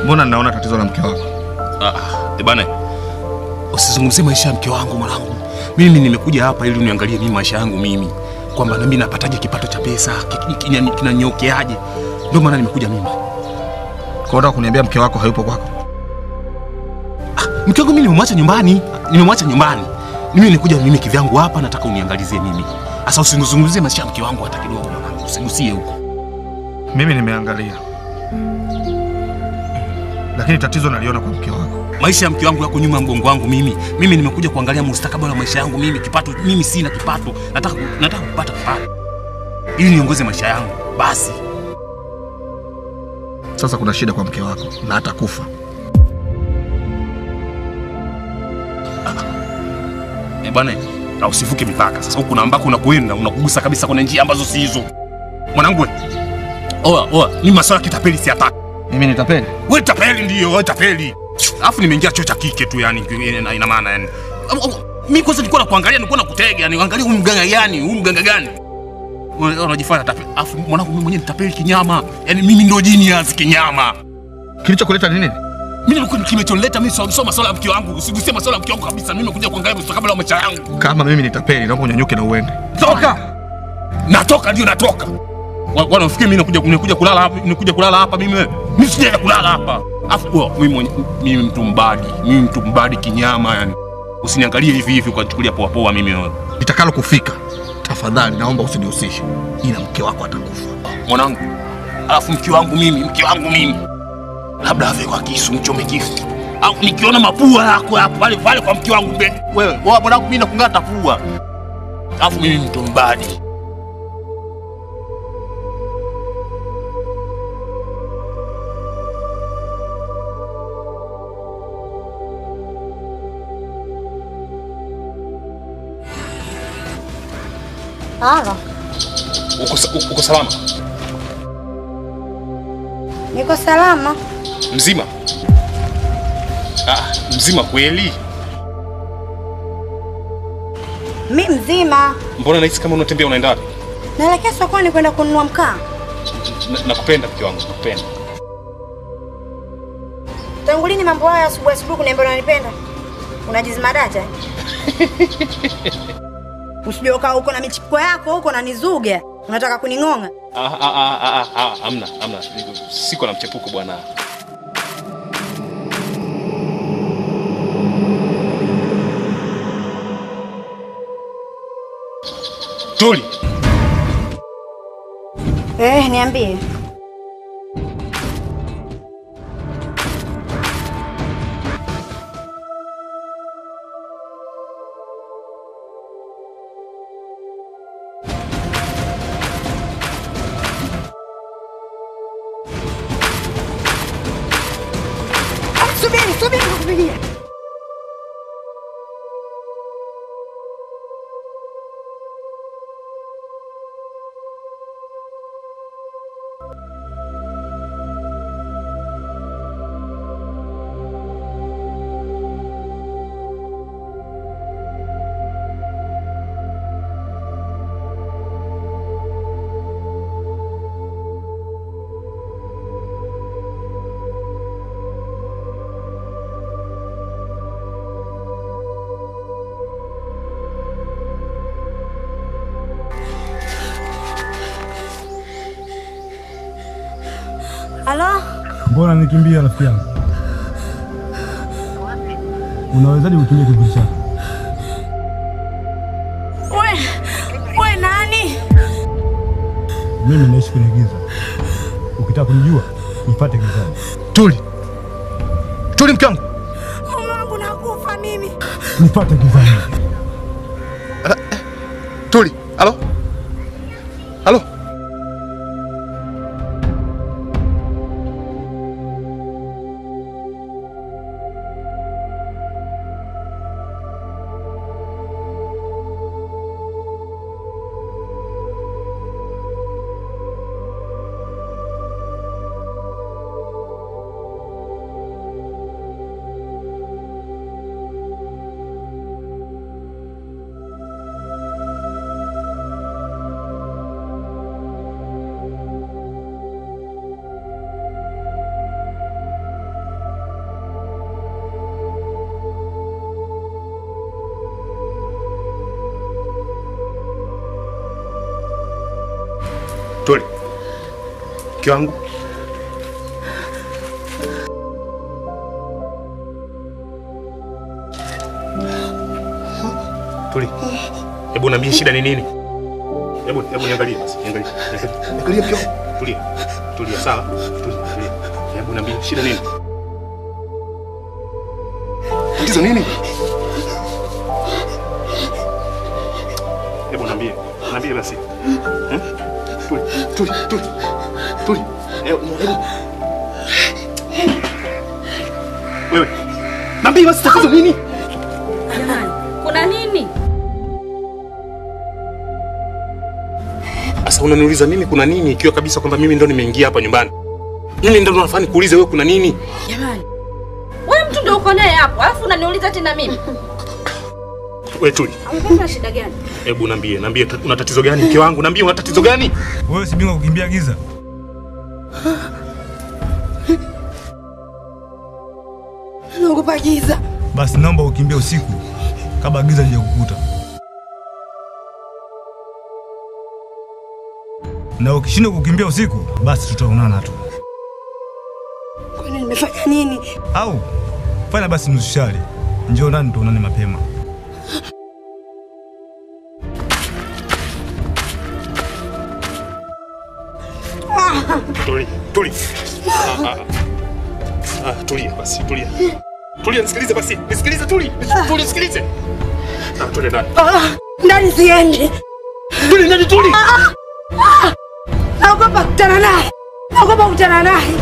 Mbona naona tatizo la mke wako? Bwana, usizungumzie maisha ya mke wangu mwanangu. Mimi nimekuja hapa ili uniangalie mimi maisha yangu mimi. Kwamba na mimi napataje kipato cha pesa, kinanyokeaje. Ndio maana nimekuja mimi. Kwa unataka kuniambia mke wako hayupo kwako? Mke wangu mimi nimemwacha nyumbani. Mimi nikuja mimi kivyangu hapa, nataka uniangalizie mimi. Sasa usinizungumzie maisha ya mke wangu hata kidogo mwanangu. Usigusie huko. Mimi nimeangalia. Lakini tatizo naliona kwa mke wako. Maisha ya mke wangu yako nyuma mgongo wangu mimi. Mimi nimekuja kuangalia mustakabali wa maisha yangu mimi. Kipato mimi sina kipato. Nataka kupata kipato ili niongoze maisha yangu. Basi. Sasa kuna shida kwa mke wako na atakufa. Bwana, na usivuke mipaka. Sasa huko ambako unakwenda unakugusa kabisa kwenye njia ambazo si hizo. Mwanangu, oa, ni masuala kitapeli si ataka. Mimi nitapeli? Wewe tapeli ndio, wewe tapeli. Alafu nimeingia chuo cha kike tu yani ina maana yani. Mimi kwanza nilikuwa nakuangalia, nilikuwa nakutega yani, angalia huyu mganga gani? Unajifanya tapeli. Alafu mwanangu mimi mwenyewe ni tapeli kinyama. Yaani mimi ndio genius kinyama. Kilichokuleta ni nini? Mimi nilikuwa kimecholeta mimi sio masuala ya mke wangu. Usigusie masuala ya mke wangu kabisa. Mimi nimekuja kuangalia mustakabali wa maisha yangu. Kama mimi ni tapeli, naomba unyanyuke na uende. Toka! Natoka ndio natoka. Wanafikiri mimi nimekuja kulala hapa mimi wewe. Mimi sijaenda kulala hapa. Afu mimi mtu mbadi kinyama yani. Usiniangalie hivi ukanichukulia poa mimi wewe. Nitakalo kufika, tafadhali naomba usinihusishe. Ila mke wako atakufa. Mwanangu. Alafu mke wangu mimi. Labda awe kwa kisu mchome kisu. Au nikiona mapua yako hapo pale kwa mke wangu wewe. Mwanangu mimi nakungata pua. Alafu mimi mtu mbadi. Halo. Uko salama? Niko salama. Mzima? Mzima kweli? Mimi mzima. Mbona nahisi kama unatembea unaenda wapi? Naelekea sokoni kwenda kununua mkaa. Nakupenda mke wangu, nakupenda. Tangu lini mambo haya asubuhi kuniambia unanipenda? Unajizima data? Usijoka huko na michipuko yako huko na nizuge. Unataka kuningonga? Hamna. Siko na mchepuko bwana. Tuli. Niambie. Subiri nakupigia. Halo? Mbona nikimbia rafiki yangu? Unawezaje kutumia kivuli chako? Wewe nani? Mimi naishi kwenye giza. Ukitaka kunijua, nifuate gizani. Tuli mke wangu. Mume wangu nakufa mimi. Nifuate gizani. Tuli, halo? Halo? mke wangu? Tuli. Hebu niambie shida ni nini? Hebu niangalie basi, niangalie. Niangalie mke wangu. Tulia. Tulia sawa? Tulia. Hebu niambie shida nini? Tatizo nini? Hebu niambie. Niambie basi. Tuli. Hebu. Wewe. Niambie basi tatizo nini? Jamani, kuna nini? Sasa unaniuliza mimi kuna nini ikiwa kabisa kwamba mimi ndo nimeingia hapa nyumbani? Mimi ndo nafanya nikuulize wewe kuna nini? Jamani. Wewe mtu ndio uko naye hapo, alafu unaniuliza tena mimi. Wewe Tuli. Unapata shida gani? Hebu niambie una tatizo gani mke wangu? Niambie una tatizo gani? Wewe si bingwa kukimbia giza. Naogopa giza. Basi naomba ukimbie usiku kabla giza lije kukuta. Na ukishindwa kukimbia usiku, basi tutaonana tu. Kwani nimefanya nini? Au fanya basi nusu shari. Njoo ndani tuonane mapema. Tuli. Tulia basi, tulia. Tulia nisikilize basi. Nisikilize Tuli. Tuli nisikilize. Tuli ndani. Ndani siendi. Tuli ndani Tuli. Naogopa kukutana naye.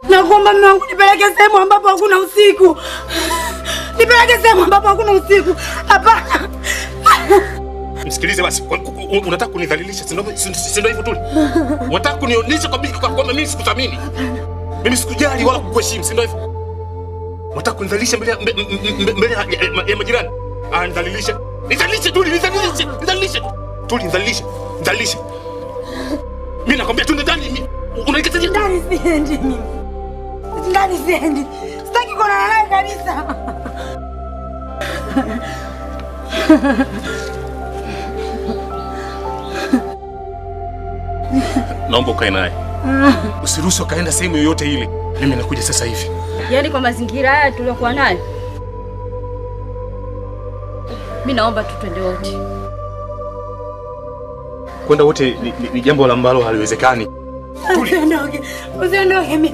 Nakuomba mume wangu nipeleke sehemu ambapo hakuna usiku. Hapana. Msikilize basi. Unataka kunidhalilisha, si ndio hivyo Tuli? Unataka kunionyesha kwamba mimi sikuthamini. Mimi sikujali wala kukuheshimu, si ndio hivyo? Unataka kunidhalilisha mbele ya majirani? Nidhalilishe. Nidhalilishe Tuli, nidhalilishe. Tuli nidhalilishe. Mimi nakwambia tu ndani. Unaikataje? Ndani siendi. Sitaki kuonana naye kabisa. Naomba ukae naye. Usiruhusu kaenda sehemu yoyote ile. Mimi nakuja sasa hivi. Yaani kwa mazingira haya tuliokuwa nayo. Mimi naomba tu twende wote. Kwenda wote ni jambo ambalo haliwezekani. Usiondoke mimi.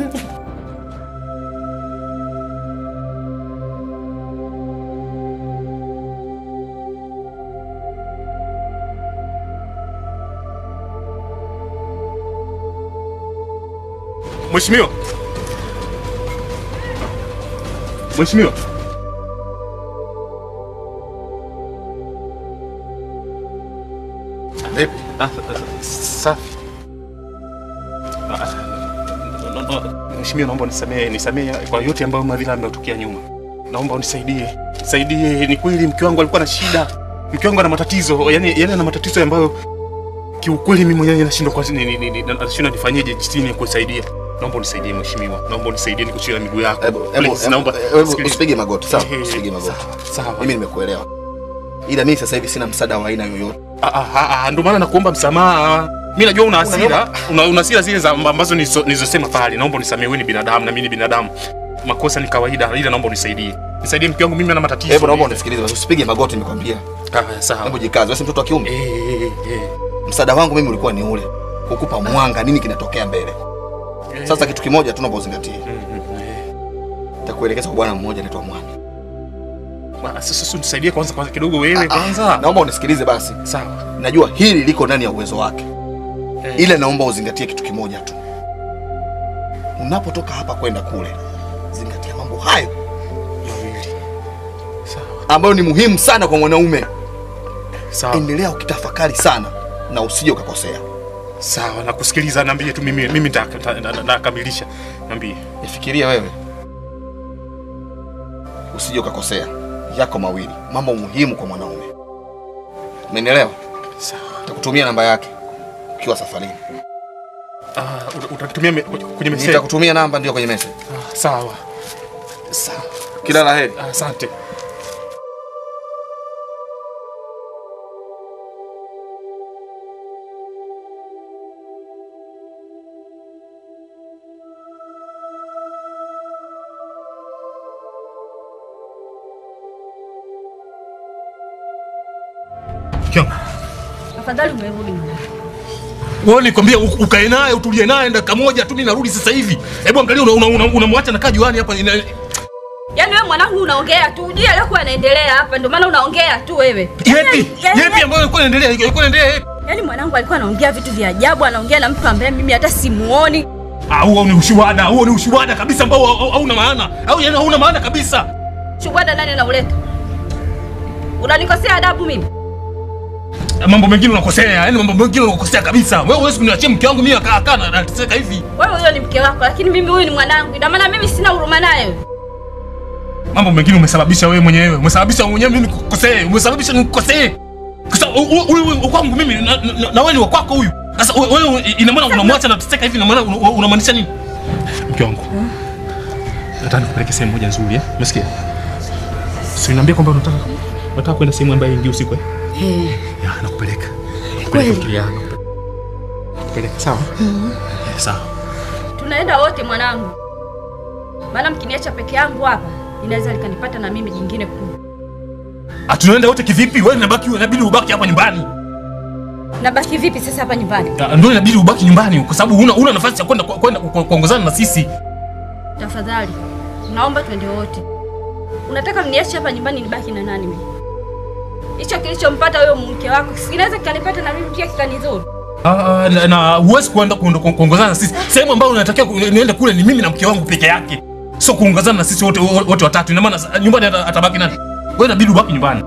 Mheshimiwa. Safi. Mheshimiwa, naomba nisamehe kwa yote ambayo madhila yametokea nyuma. Naomba unisaidie. Ni kweli mke wangu alikuwa na shida. Mke wangu ana matatizo, yani ana matatizo ambayo kiukweli mimi mwenyewe nashindwa nifanyeje chini ya kusaidia. Naomba unisaidie mheshimiwa. Naomba unisaidie nikushika miguu yako. Naomba usipige magoti, sawa? Usipige magoti. Sawa. Mimi nimekuelewa. Ila mimi sasa hivi sina msaada wa aina yoyote. Ndio maana nakuomba msamaha. Mimi najua una hasira, una hasira zile ambazo nilizosema pale. Naomba unisamehe, wewe ni binadamu na mimi ni binadamu. Makosa ni kawaida, ila naomba unisaidie. Nisaidie mke wangu, mimi ana matatizo. Hebu naomba unisikilize, usipige magoti nimekwambia. Sawa. Hebu jikaze, wewe mtoto wa kiume. Msaada wangu mimi ulikuwa ni ule, kukupa mwanga nini kinatokea mbele. Sasa kitu kimoja tu naomba uzingatie. Nitakuelekeza kwa bwana mmoja anaitwa Mwani. Sasa unisaidie kwanza kidogo wewe kwanza. Naomba unisikilize basi. Sawa. Najua hili liko ndani ya uwezo wake. Ile naomba uzingatie kitu kimoja tu. Unapotoka hapa kwenda kule, zingatia mambo hayo mawili. Sawa. Ambayo ni muhimu sana kwa mwanaume. Sawa. Endelea ukitafakari sana na usije ukakosea. Sawa, nakusikiliza, niambie tu mimi nitakamilisha. Niambie. Nifikirie wewe. Usije ukakosea. Yako mawili, mambo muhimu kwa mwanaume. Umenielewa? Sawa. Nitakutumia namba yake ukiwa safarini. Utanitumia kwenye message? Nitakutumia namba ndio kwenye message. Sawa. Kila la heri. Asante. Mke Afadhali umerudi nyumbani. wewe nikwambia ukae naye utulie naye dakika moja tu, mimi narudi sasa hivi. Hebu angalia unamwacha nakaa juani hapa. Yaani wewe mwanangu unaongea tu. Ujue alikuwa anaendelea hapa ndio maana unaongea tu wewe. Yepi ambayo ilikuwa inaendelea? Yaani mwanangu alikuwa anaongea vitu vya ajabu, anaongea na mtu ambaye mimi hata simuoni. Huo ni ushuhuda kabisa ambao hauna maana. Au yani hauna maana kabisa. Shughuli nani anauleta? Unanikosea adabu mimi? Mambo mengine unakosea, yani mambo mengine unakosea kabisa. Wewe huwezi kuniachia mke wangu mimi akaa na anateseka hivi. Wewe huyo ni mke wako, lakini mimi huyu ni mwanangu. Ina maana mimi sina huruma naye. Mambo mengine umesababisha wewe mwenyewe. Umesababisha mwenyewe mimi nikukosee. Umesababisha nikukosee. Sasa huyu kwangu mimi na wewe ni wa kwako huyu. Sasa wewe ina maana unamwacha na anateseka hivi, ina maana unamaanisha nini? Mke wangu. Nataka nikupeleke sehemu moja nzuri, umesikia? Si niambia kwamba unataka kwenda sehemu ambayo ingi usiku ya nakupeleka. Nakupeleka sawa? Sawa. Tunaenda wote mwanangu. Maana mkiniacha peke yangu hapa, inaweza likanipata na mimi jingine kubwa. Tunaenda wote kivipi? Wewe inabidi ubaki hapa nyumbani. Nabaki vipi sasa hapa nyumbani? Ndio inabidi ubaki nyumbani kwa sababu una nafasi ya kwenda kuongozana na sisi. Tafadhali. Naomba twende wote. Unataka mniache hapa nyumbani nibaki na nani mimi? Hicho kilichompata wewe mke wako, kinaweza kanipata na mimi pia kikanidhuru. Na huwezi kwenda kuongozana na sisi. Sehemu ambayo unatakiwa niende kule ni mimi na mke wangu peke yake. Sio kuongozana na sisi wote watatu. Ina maana nyumbani atabaki nani? Wewe inabidi ubaki nyumbani.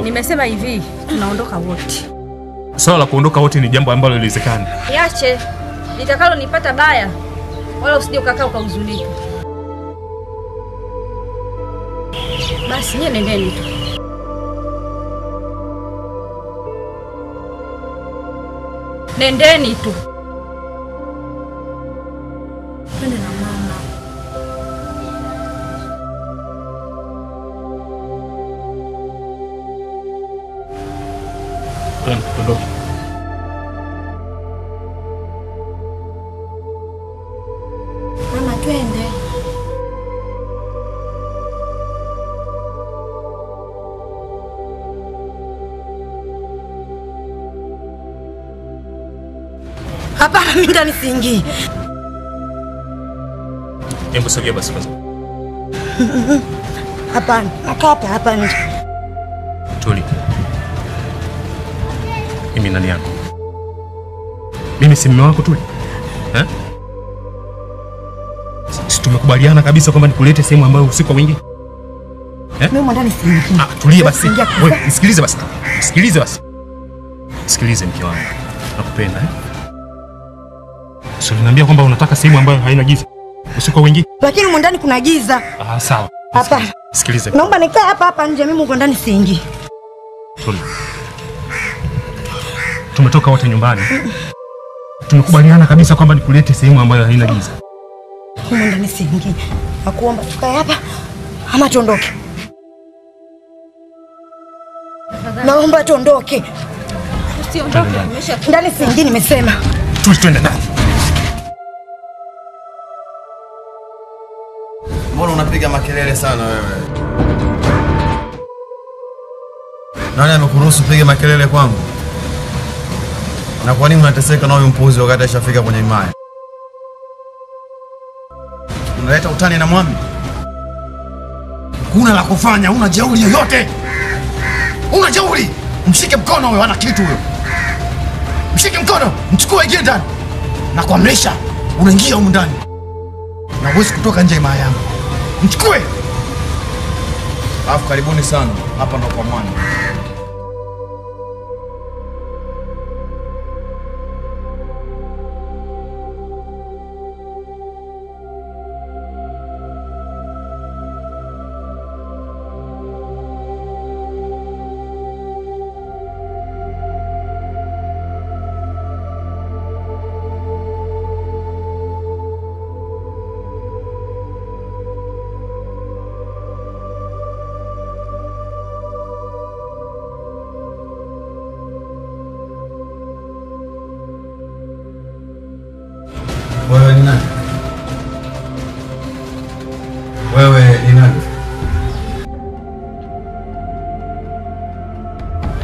Nimesema hivi, tunaondoka wote. Swala la kuondoka wote ni jambo ambalo haliwezekani. Niache. Nitakalo nipata baya. Wala usije ukakaa ukahuzunika. Basi nyie nendeni tu. Nendeni tu. Twende na mama. Twende. Mama, twende. Hapana, mimi ndani siingii. Hebu sogea basi kwanza. Hapana, nakaa hapa nje. Tuli. Mimi nani yako? Mimi si mume wako Tuli. Si tumekubaliana kabisa kwamba nikulete sehemu ambayo usiku wingi? Mimi ndani siingii. Tulie basi. Wewe nisikilize basi. Sikilize mke wangu. Nakupenda Sio niambia kwamba unataka sehemu ambayo haina giza. Usiku wingi? Lakini huko ndani kuna giza. Sawa. Hapana. Sikilize. Naomba nikae hapa nje, mimi huko ndani siingii. Tuli. Tumetoka wote nyumbani. Tumekubaliana kabisa kwamba nikulete sehemu ambayo haina giza. Huko ndani siingii. Nakuomba tukae hapa ama tuondoke. Naomba tuondoke. Usiondoke, Ndani siingii nimesema. Twende ndani. Mbona unapiga makelele sana wewe? Nani amekuruhusu upige makelele kwangu? Na kwa nini unateseka na huyu mpuzi wakati ashafika kwenye imani? Unaleta utani na mwami? Kuna la kufanya, una jeuri yoyote? Una jeuri? Mshike mkono huyo, ana kitu huyo. Mshike mkono, mchukue ingie ndani. Na kuamrisha, unaingia huko ndani. Na huwezi kutoka nje ya imani yangu. Mchukue. Alafu karibuni sana. Hapa ndo kwa mwana.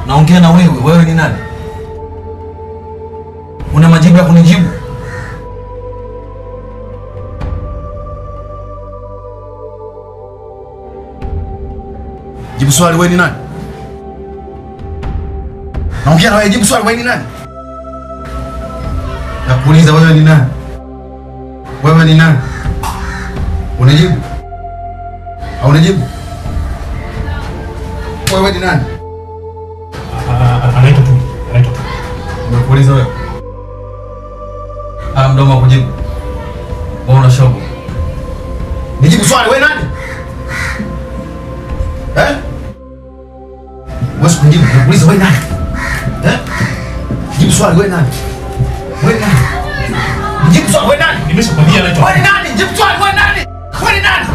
Naongea na wewe. Wewe ni nani? Una majibu ya kunijibu? Jibu swali, wewe ni nani? Naongea na wewe, jibu swali, wewe ni nani? Nakuuliza wewe ni nani? Wewe ni nani? Unajibu? Au unajibu? Wewe ni nani? Anaitwa tu. Nimekuuliza wewe. Mdomo wa kujibu. Wewe una shogo. Nijibu swali, wewe nani? Wewe kujibu, nimekuuliza wewe nani? Jibu swali, wewe nani? Wewe nani? Jibu swali, wewe nani? Nimeshakwambia anaitwa. Wewe nani? Jibu swali, wewe nani? Wewe ni nani?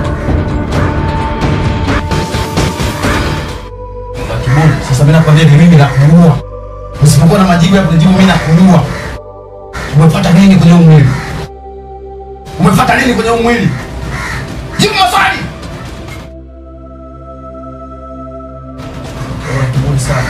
Kiburi, sasa mimi nakwambia ni mimi nakuua. Usipokuwa na majibu ya kujibu mimi nakuua. Umepata nini kwenye mwili? Umepata nini kwenye mwili? Jibu maswali. Wewe kiburi sana.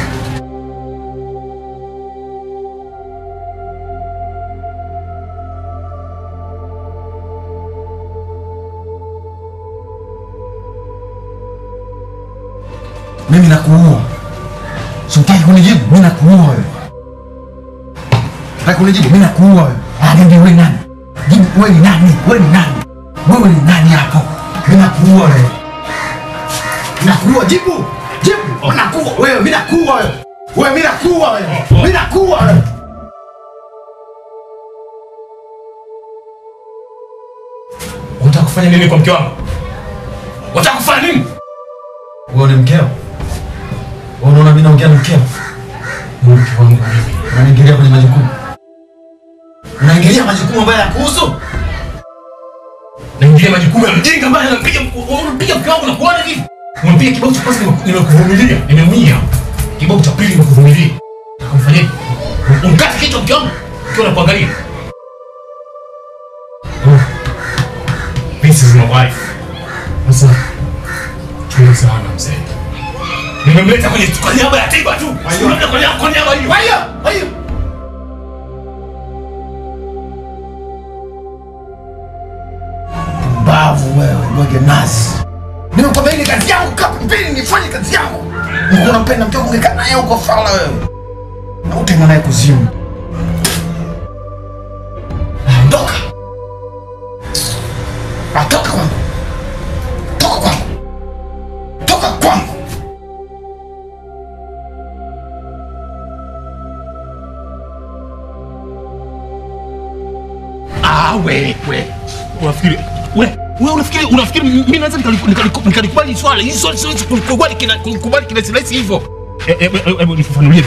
Mimi nakuua. Sitaki kunijibu, mimi nakuua wewe. Nataka kunijibu, mimi nakuua wewe. Niambie wewe nani? Jibu wewe ni nani? Wewe ni nani? Wewe ni nani hapo? Mimi nakuua wewe. Nakuua, jibu. Jibu. Mimi nakuua wewe, mimi nakuua wewe. Wewe mimi nakuua wewe. Mimi nakuua wewe. Unataka kufanya nini kwa mke wangu? Unataka kufanya nini? Wewe ni mkeo? Unaona mimi naongea na mkeo? Mke wangu mimi. Unaingilia kwenye majukumu. Unaingilia majukumu ambayo yanakuhusu? Naingilia majukumu ya mjinga ambaye anampiga mke wangu na kuona hivi. Unampiga kibao cha kwanza nimekuvumilia, nimeumia. Kibao cha pili nimekuvumilia. Nakumfanyaje? Umkate kichwa mke wangu ukiwa unakuangalia. This is my wife. Sasa chunga sana mzee. Nimemleta kwa niaba ya tiba tu. Nimemleta kwa niaba hiyo. Hayo. Mbavu wewe, mwage nazi. Nimekwambia ile kazi yangu kapembeni nifanye kazi yangu. Mungu unampenda mtu ungekaa naye uko fala wewe. Na utaenda naye kuzimu. Ondoka. Toka kwangu. Toka kwangu. Toka kwangu. Unafikiri mimi naweza nikalikubali swala hii? Siwezi kukubali kirahisi hivyo. Hebu nifafanulie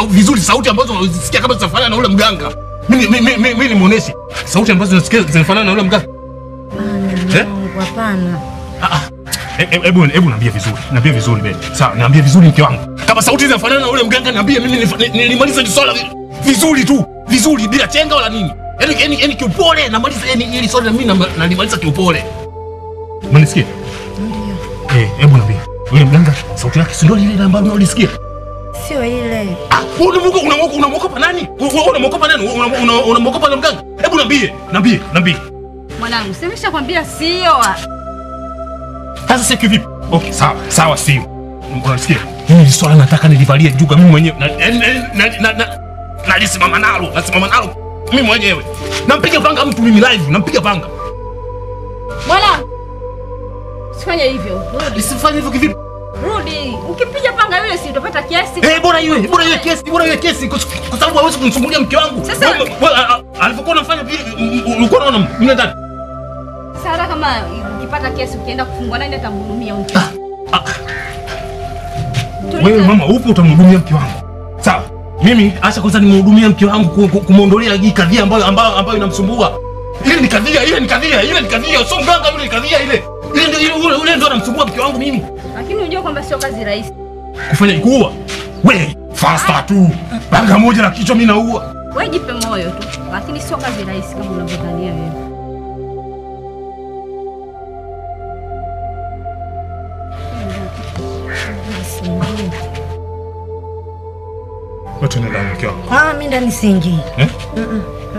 vizuri sauti ambazo unazisikia kama zinafanana na ule mganga. Mimi nimuoneshe sauti ambazo unasikia zinafanana na ule mganga. Hapana. Hebu niambie vizuri bebe. Sawa, niambie vizuri mke wangu. Kama sauti zinafanana na ule mganga niambie, mimi nilimaliza swala vizuri tu. Vizuri bila chenga wala nini. Yaani kiupole na maliza ili swali na mimi nalimaliza kiupole. Unanisikia? Ndio. Hebu niambie. Yule mganga sauti yake si ndio ile ambayo unalisikia? Sio ile. Unamwogopa nani? Unamwogopa nani? Unamwogopa na mganga? Hebu niambie. Mwanangu, simeshakwambia sio. Sasa sasa kivipi? Okay, sawa sio. Unanisikia? Mimi swala nataka nilivalie juga mimi mwenyewe. Nasimama nalo mimi mwenyewe. Nampiga panga mtu mimi live, nampiga panga. Mwanangu, usifanye hivyo. Rudi. Usifanye hivyo kivipi? Rudi. Ukipiga panga yule si utapata kiasi. Bora iwe kesi kwa sababu hawezi kumsumbulia mke wangu. Sasa alipokuwa anafanya vile ulikuwa unaona mimi ndani. Sasa kama ukipata kesi ukienda kufungwa nani atamhudumia mke? Wewe mama upo utamhudumia mke wangu. Sawa. Mimi acha kwanza nimhudumia mke wangu kumuondolea hii kadhia ambayo inamsumbua. Ile ni kadhia, sio mganga yule, kadhia ile. Ile ndio anamsumbua mke wangu mimi. Lakini unajua kwamba sio kazi rahisi. Kufanya kuua. Wewe faster tu. Panga moja na kichwa mimi naua. Wewe jipe moyo tu. Lakini sio kazi rahisi kama unavyodhania wewe. Wote nenda mke wangu. Mimi ndani siingii. Eh?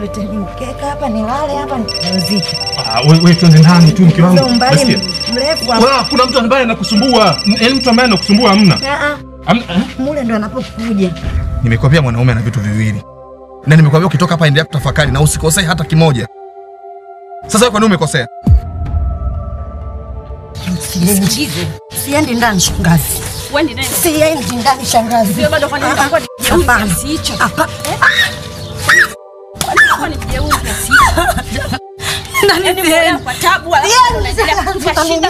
Lete mkeka hapa nilale hapa nipumzike. Wewe twende ndani tu mke wangu. Mbali mrefu hapo. Wewe kuna mtu ambaye anakusumbua. Yaani mtu ambaye anakusumbua hamna. Mule ndo anapokuja. Nimekwambia mwanaume ana vitu viwili. Na nimekwambia ukitoka hapa endelea kutafakari na usikosee hata kimoja. Sasa kwa nini umekosea? Sijize. Siendi ndani shangazi. Wewe ndio Siendi ndani shangazi. Sio bado kwa nini utakuwa ni jeuri hicho? Hapa. Kwa nini jeuri kiasi hicho? Nani ndio kwa tabu wala unaendelea kushida.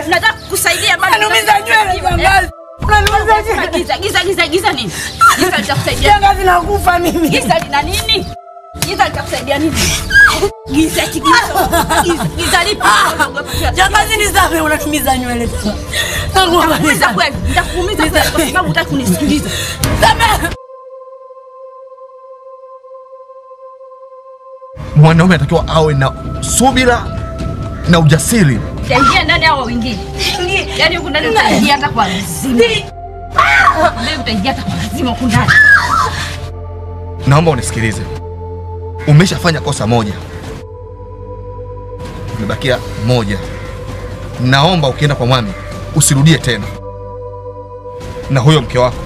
Nataka kusaidia bado. Anumiza nywele shangazi. Unanumiza nywele. Giza nini? Giza litakusaidia. Shangazi nakufa mimi. Giza lina nini? Giza litakusaidia nini? Giza lipi? Shangazi nisamehe unatumiza nywele sana. Nitakuumiza kweli. Nitakuumiza kweli kwa sababu hutaki kunisikiliza. Samehe. Mwanaume anatakiwa awe na subira na ujasiri. Utaingia ndani au wengine? Yaani huko ndani utaingia hata kwa lazima. Leo utaingia hata kwa lazima huko ndani. Naomba unisikilize. Umeshafanya kosa moja. Umebakia moja. Naomba ukienda kwa mwami usirudie tena. Na huyo mke wako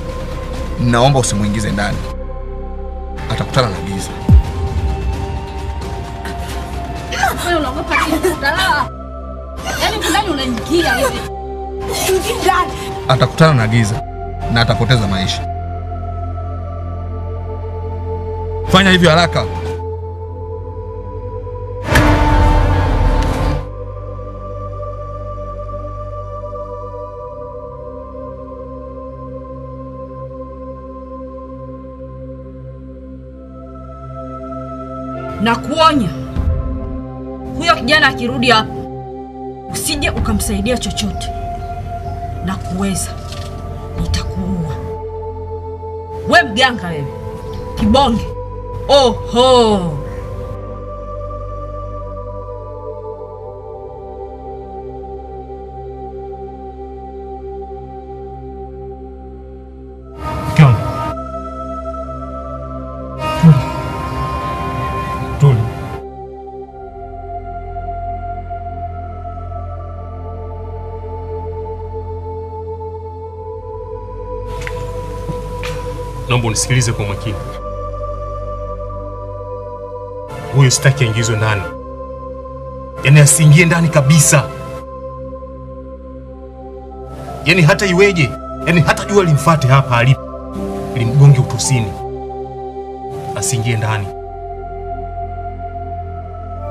naomba usimuingize ndani. Atakutana na giza. Wewe unaogopa nini? Yaani huko ndani unaingia hivi. Ingia. Atakutana na giza na atapoteza maisha. Fanya hivyo haraka. Na kuonya. Huyo kijana akirudi hapo, usije ukamsaidia chochote. Na kuweza nitakuua. Wewe mganga wewe. Kibonge. Oho. Tuli. Naomba unisikilize kwa makini. Huyu sitaki aingizwe ndani. Yaani asiingie ndani kabisa. Yaani hata iweje? Yaani hata jua limfuate hapa alipo. Limgonge utosini. Asiingie ndani.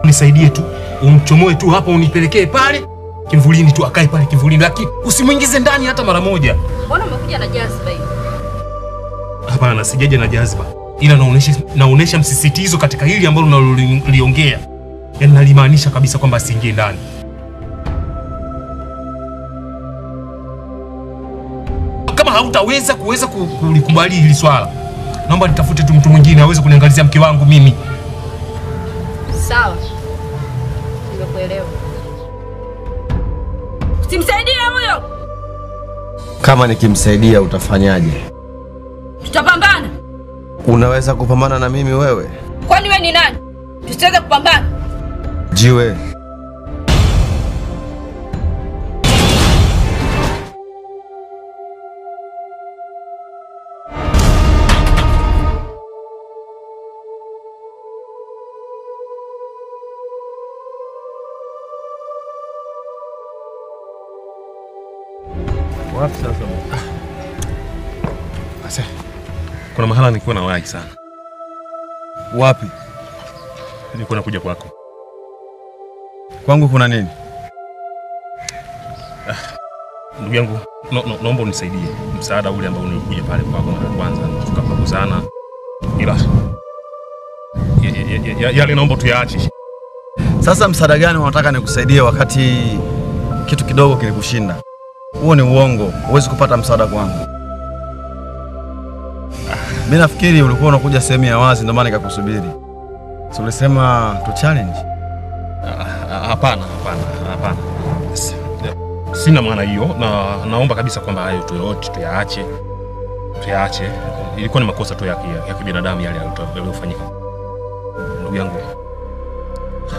Nisaidie tu, umchomoe tu hapa unipelekee pale kivulini tu, akae pale kivulini, lakini usimuingize ndani hata mara moja. Mbona umekuja na jazba hiyo? Hapana, sijaje na jazba. Ila naonesha msisitizo katika hili ambalo unaliongea. Yaani nalimaanisha kabisa kwamba asiingie ndani. Kama hautaweza kulikubali hili swala, naomba nitafute tu mtu mwingine aweze kuniangalizia mke wangu mimi. Sawa. Nimekuelewa. Simsaidie huyo. Kama nikimsaidia utafanyaje? Tutapambana. Unaweza kupambana na mimi wewe? Kwani wewe ni nani? Tusiweze kupambana. Jiwe. Wapi sasa? Asa. Kuna mahala nilikuwa na wahi sana. Wapi? Nilikuwa nakuja kwako. Kwangu kuna nini? Ndugu yangu, naomba unisaidie. Msaada ule ambao nilikuja pale kwako mara kwanza tukapakuzana. Ila yale naomba tuyaache. Sasa msaada gani unataka nikusaidie wakati kitu kidogo kilikushinda? Huo ni uongo. Huwezi kupata msaada kwangu. Mimi nafikiri ulikuwa unakuja sehemu ya wazi ndio maana nikakusubiri. Si ulisema tu challenge? Hapana. Sina maana hiyo, na naomba kabisa kwamba hayo yote tuyaache. tuyaache. Ilikuwa ni makosa tu ya kibinadamu yale yaliyofanyika. Ndugu yangu,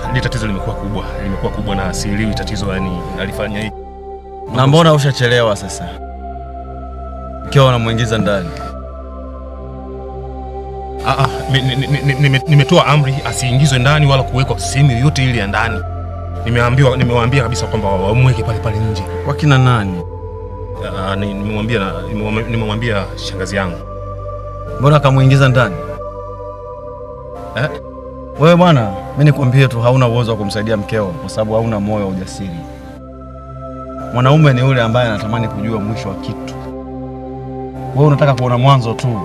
hili tatizo limekuwa kubwa na sielewi tatizo yani alifanya hivi. Na mbona ushachelewa sasa? Mkeo unamuingiza ndani. Nimetoa amri asiingizwe ndani wala kuwekwa sehemu yoyote ile ya ndani. Nimewaambia kabisa kwamba wamweke pale nje. Kwa kina nani? Nimemwambia shangazi yangu. Mbona kamuingiza ndani? Wewe bwana, mimi nikwambie tu hauna uwezo wa kumsaidia mkeo kwa sababu hauna moyo wa ujasiri. Mwanaume ni yule ambaye anatamani kujua mwisho wa kitu. Wewe unataka kuona mwanzo tu,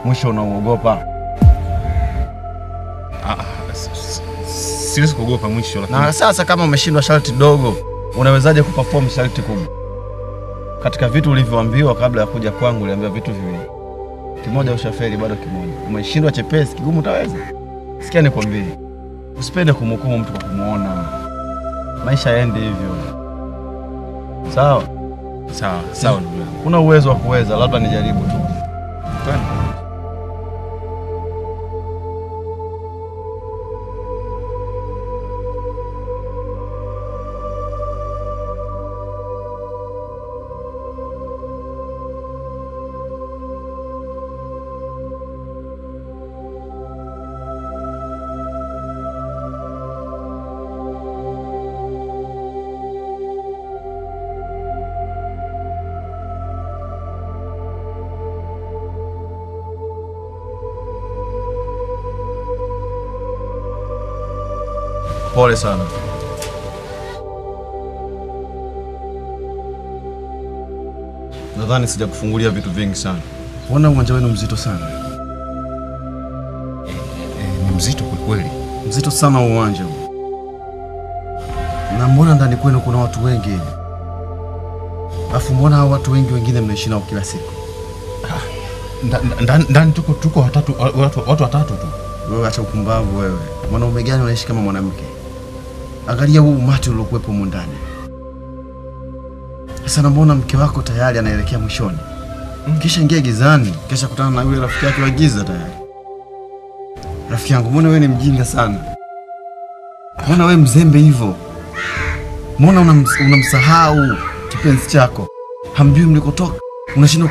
mwisho unauogopa. Siwezi kuogopa mwisho lakini. Na sasa kama umeshindwa sharti dogo, unawezaje kuperform sharti kubwa? Katika vitu ulivyoambiwa kabla ya kuja kwangu uliambiwa vitu viwili. Kimoja ushafeli, bado kimoja. Umeshindwa chepesi, kigumu utaweza? Sikia nikwambie. Usipende kumhukumu mtu kwa kumuona. Maisha yaende hivyo. Sawa? Sawa ndugu yangu. Una uwezo wa kuweza, labda nijaribu tu. Twende. Pole sana. Nadhani sijakufungulia vitu vingi sana. Mbona uwanja wenu mzito sana? Ni mzito kweli. Mzito sana uwanja huu. Na mbona ndani kwenu kuna watu wengi? Alafu mbona hao watu wengi wengine mnaishi nao kila siku? Ndani tuko watu watatu tu. Wewe acha upumbavu wewe. Mwanaume gani unaishi kama mwanamke? Angalia huu umati uliokuwepo humu ndani. Sasa mbona mke wako tayari anaelekea mwishoni? Kisha ingia gizani, kisha kutana na yule rafiki yake wa giza tayari. Rafiki yangu, mbona wewe ni mjinga sana? Mbona wewe mzembe hivyo? Mbona unamsahau kipenzi chako? Hamjui mlikotoka? Unashindwa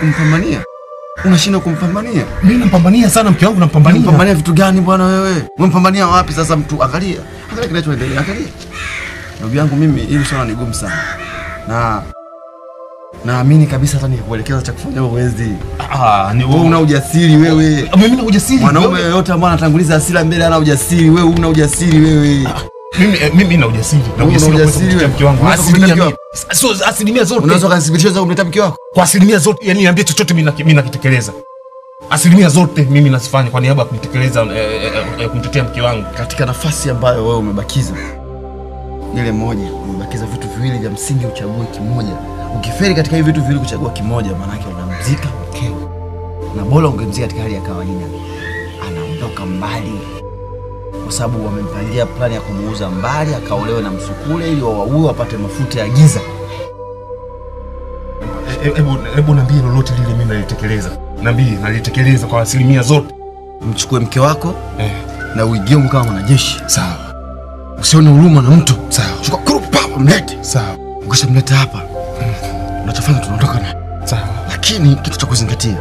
kumpambania? Mimi nampambania sana mke wangu, nampambania vitu gani bwana wewe? Unampambania wapi sasa mtu? Angalia kinachoendelea, angalia. Ndugu yangu mimi hili swala ni gumu sana. Na naamini kabisa hata nikikuelekeza cha kufanya huwezi. Ni wewe una ujasiri wewe. Mimi nina ujasiri. Mwanaume yote ambaye anatanguliza hasira mbele ana ujasiri. Wewe una ujasiri wewe. Mimi nina ujasiri. Na ujasiri wewe mke wangu. Asilimia zote. Unaweza kunithibitisha kumleta mke wako? Kwa asilimia zote, yani niambie chochote mimi nakitekeleza. Asilimia zote mimi nasifanya kwa niaba ya kumtekeleza kumtetea mke wangu. Katika nafasi ambayo wewe umebakiza ile moja, umebakiza vitu viwili vya msingi, uchague kimoja. Ukifeli katika hivi vitu viwili kuchagua kimoja, maana yake unamzika mkeo. Na bora ungemzika katika hali ya kawaida. Anaondoka mbali. Kwa sababu wamempangia plani ya kumuuza mbali akaolewe na msukule ili wawaue wapate mafuta ya giza. Hebu niambie lolote lile mimi nalitekeleza. Niambie nalitekeleza kwa asilimia zote. Mchukue mke wako na uigeuke kama mwanajeshi. Sawa. Usione huruma na mtu. Sawa. Chukua kurupa mlete. Sawa. Ukishamleta hapa, unachofanya tunaondoka naye. Sawa. Lakini kitu cha kuzingatia,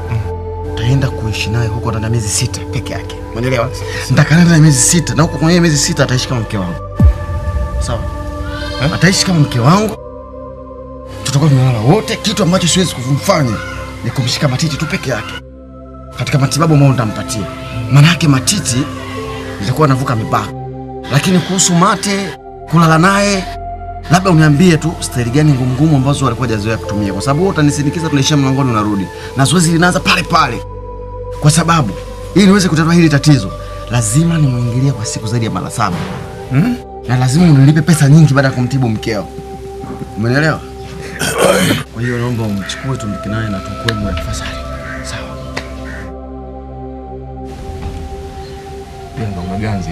utaenda kuishi naye huko ndani ya miezi 6 peke yake. Umeelewa? Nitakaa naye miezi 6 na huko kwenye miezi 6 ataishi kama mke wangu. Sawa? Ataishi kama mke wangu. Tutakuwa tumelala wote. Kitu ambacho siwezi kumfanya ni kumshika matiti tu peke yake. Katika matibabu ambayo nitampatia. Maana yake matiti itakuwa anavuka mipaka. Lakini kuhusu mate, kulala naye, labda uniambie tu staili gani ngumu ambazo walikuwa hajazoea kutumia. Kwa sababu wewe utanisindikiza tunaishia mlangoni unarudi. Na zoezi linaanza pale pale. Kwa sababu ili niweze kutatua hili tatizo, lazima nimuingilie kwa siku zaidi ya mara 7. Na lazima unilipe pesa nyingi baada ya kumtibu mkeo. Umeelewa? Kwa hiyo naomba umchukue tumbike naye na tukue mwe tafadhali. Sawa. Ndio maganzi.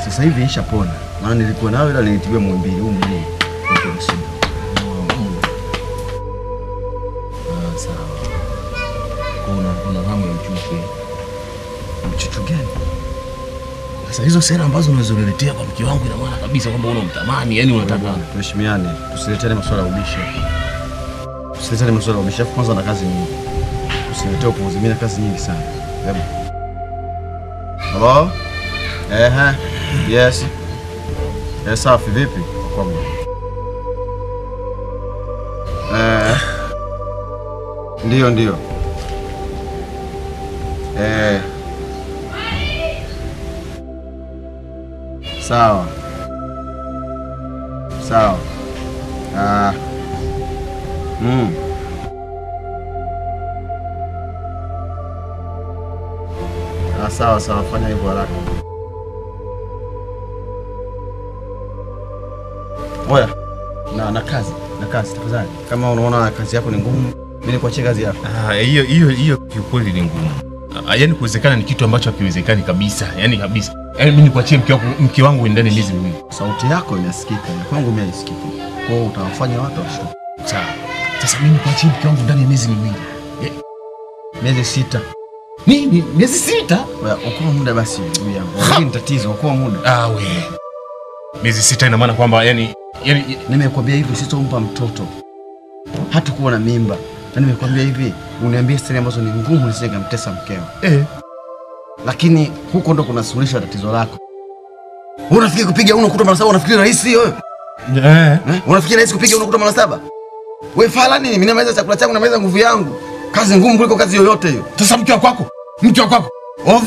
Sasa hivi ishapona. Maana nilikuwa nawe ila nilitibia Muhimbili huko mwenyewe. Ndio shida. Sawa. wako una hamu ya mchuchu. Mchuchu gani? Sasa hizo sera ambazo unazoniletea kwa mke wangu ina maana kabisa kwamba unamtamani, yani unataka. Tuheshimiane, tusiletane masuala ya ubishi. Tusiletane masuala ya ubishi, kwanza na kazi nyingi. Usiletee upuuzi, mimi na kazi nyingi sana. Hebu. Hello? Yes. Safi vipi? Kwa mimi. Ndio. Sawa. Sawa, fanya hivyo haraka. Oya, na kazi tafadhali. Kama unaona kazi yako ni ngumu, mimi nikuachie kazi yako. Hiyo kiukweli ni ngumu. Yaani kuwezekana ni kitu ambacho hakiwezekani kabisa. Yaani kabisa. Yaani mimi nikuachie mke wangu ndani miezi miwili. Sauti yako inasikika, kwangu mimi haisikiki. Kwa hiyo utawafanya watu washtuke. Sawa. Sasa mimi nikuachie mke wangu ndani ya miezi miwili. Miezi 6. Nini? Miezi 6? Oya, okoa muda basi ndugu yangu. Hili ni tatizo, okoa muda. We. Miezi 6 ina maana kwamba yani nimekwambia hivi sitompa mtoto. Hata kuwa na mimba. Na nimekwambia hivi, uniambie siri ambazo ni ngumu nisije kumtesa mkeo. Lakini huko ndo kuna suluhisho la tatizo lako. Unafikiri kupiga unakuta mara 7 unafikiri rahisi wewe? Unafikiri rahisi kupiga unakuta mara 7? Wewe fala nini? Mimi namaliza chakula changu na namaliza nguvu yangu. Kazi ngumu kuliko kazi yoyote hiyo. Sasa mke wako.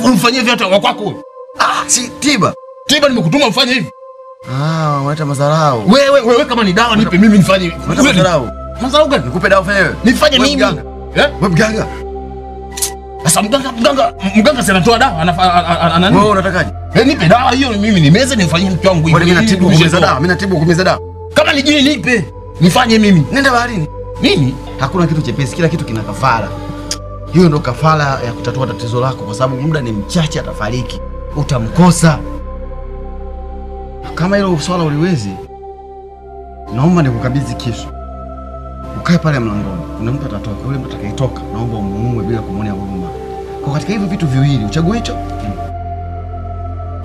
Umfanyie vyote wa kwako. Si tiba. Tiba nimekutuma ufanye hivi. Unaleta madharau. Wewe kama ni dawa nipe mimi nifanye hivi. Unaleta madharau. Madharau gani? Nikupe dawa fanya wewe. Nifanye mimi. Wewe mganga. Sasa mganga si anatoa dawa nani? Wewe unatakaje? Nipe dawa hiyo mimi nimeze nifanyie mke wangu hivi. Mimi natibu kumeza dawa. Kama ni jini nipe. Nifanye mimi. Nenda baharini. Nini? Hakuna kitu chepesi, kila kitu kina kafara. Hiyo ndo kafara ya kutatua tatizo lako, kwa sababu muda ni mchache atafariki. Utamkosa. Kama hilo swala uliwezi, naomba nikukabidhi kisu. Ukae pale mlangoni. Kuna mtu atatoka, yule mtu atakayetoka, naomba umuue bila kumwonea huruma. Kwa katika hivi vitu viwili, uchague hicho.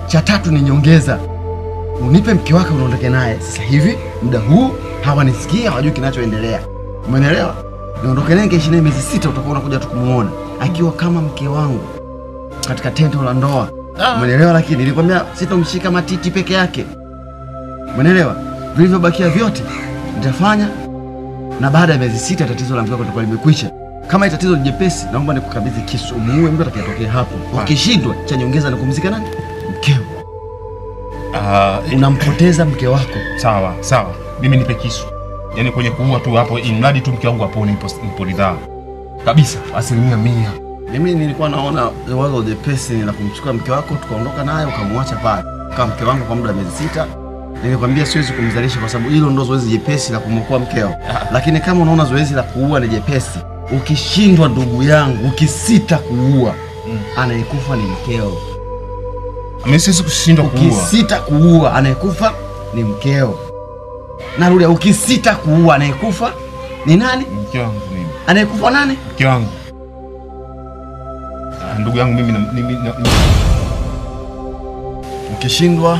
Cha tatu ni nyongeza. Unipe mke wake unaondoke naye sasa hivi, muda huu hawanisikia, hawajui kinachoendelea. Umeelewa? Niondoke naye kesho na miezi 6 utakuwa unakuja tu kumuona akiwa kama mke wangu katika tendo la ndoa. Umeelewa? Lakini nilikwambia sitomshika matiti peke yake. Umeelewa? Vilivyobakia vyote nitafanya, na baada ya miezi 6 tatizo la mke wako litakuwa limekwisha. Kama tatizo ni jepesi, naomba nikukabidhi kisu, umuue mtu atakayetokea hapo. Ukishindwa, cha nyongeza na kumzika nani? Mkeo. Unampoteza mke wako. Sawa. Mimi nipe kisu. Yaani kwenye kuua tu hapo, imradi tu mke wangu apone, nipo ridhaa. Kabisa, 100%. Mimi nilikuwa naona wazo jepesi ni la kumchukua mke wako tukaondoka naye ukamwacha pale. Kama mke wangu kwa muda wa miezi 6, nilikwambia siwezi kumzalisha kwa sababu hilo ndo zoezi jepesi la kumwokoa mkeo. Lakini kama unaona zoezi la kuua ni jepesi, ukishindwa ndugu yangu, ukisita kuua, anayekufa ni mkeo. Mimi siwezi kushindwa kuua. Ukisita kuua, anayekufa ni mkeo. Narudi, ukisita kuua, anayekufa ni nani? Mke wangu mimi. Anayekufa nani? Mke wangu. Ndugu yangu mimi ukishindwa,